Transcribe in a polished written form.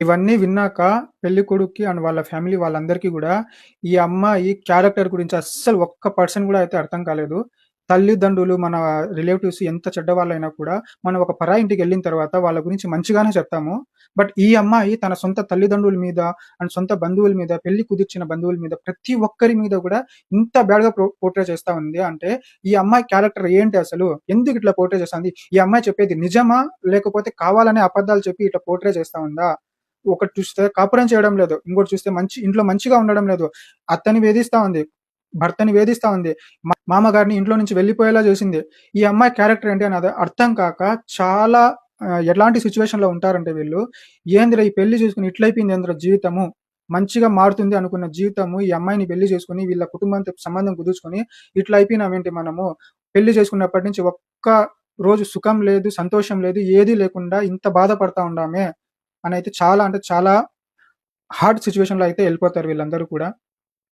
ఇవన్నీ విన్నాక పెళ్ళికొడుక్కి అండ్ వాళ్ళ ఫ్యామిలీ వాళ్ళందరికీ గూడా ఈ అమ్మాయి క్యారెక్టర్ గురించి అస్సలు ఒక్క పర్సెంట్ గూడా అయితే అర్థం కాలేదు. తల్లిదండ్రులు, మన రిలేటివ్స్ ఎంత చెడ్డవాళ్ళైనా కూడా మనం ఒక పరాయి ఇంటికెళ్ళిన తర్వాత వాళ్ళ గురించి మంచిగానే చెప్తాము. బట్ ఈ అమ్మాయి తన సొంత తల్లిదండ్రుల మీద అండ్ సొంత బంధువుల మీద, పెళ్లి కుదిర్చిన బంధువుల మీద ప్రతి ఒక్కరి మీద గూడా ఇంత బ్యాడ్‌గా పోర్ట్రే చేస్తా ఉంది. అంటే ఈ అమ్మాయి క్యారెక్టర్ ఏంటి అసలు? ఎందుకిట్లా పోర్ట్రే చేస్తాంది? ఈ అమ్మాయి చెప్పేది నిజమా? లేకపోతే కావాలనే అబద్ధాలు చెప్పి ఇట్లా పోర్ట్రే చేస్తా ఉందా? ఒకటి చూస్తే కాపురం చేయడం లేదు. ఇంకోటి చూస్తే ఇంట్లో మంచిగా ఉండడం లేదు. అత్తని వేధిస్తా ఉంది. భర్తని వేధిస్తా ఉంది. మామగారిని ఇంట్లో నుంచి వెళ్ళిపోయేలా చేసింది. ఈ అమ్మాయి క్యారెక్టర్ ఏంటి అని అర్థం కాక చాలా ఎలాంటి సిట్యుయేషన్‌లో ఉంటారంటే వీళ్ళు, ఏందిరా ఈ పెళ్లి చేసుకొని ఇట్లయిపోయిందేందిరా జీవితము, మంచిగా మారుతుంది అనుకున్న జీవితము ఈ అమ్మాయిని పెళ్లి చేసుకొని వీళ్ళ కుటుంబంతో సంబంధం కుదుర్చుకొని ఇట్లా అయిపోయినామేంటి మనము. పెళ్లి చేసుకున్నప్పటి నుంచి ఒక్క రోజు సుఖం లేదు, సంతోషం లేదు, ఏదీ లేకుండా ఇంత బాధపడతా ఉండామే అనైతే చాలా అంటే చాలా హార్డ్ సిట్యుయేషన్‌లో అయితే ఎళ్ళిపోతారు వీళ్ళందరూ కూడా.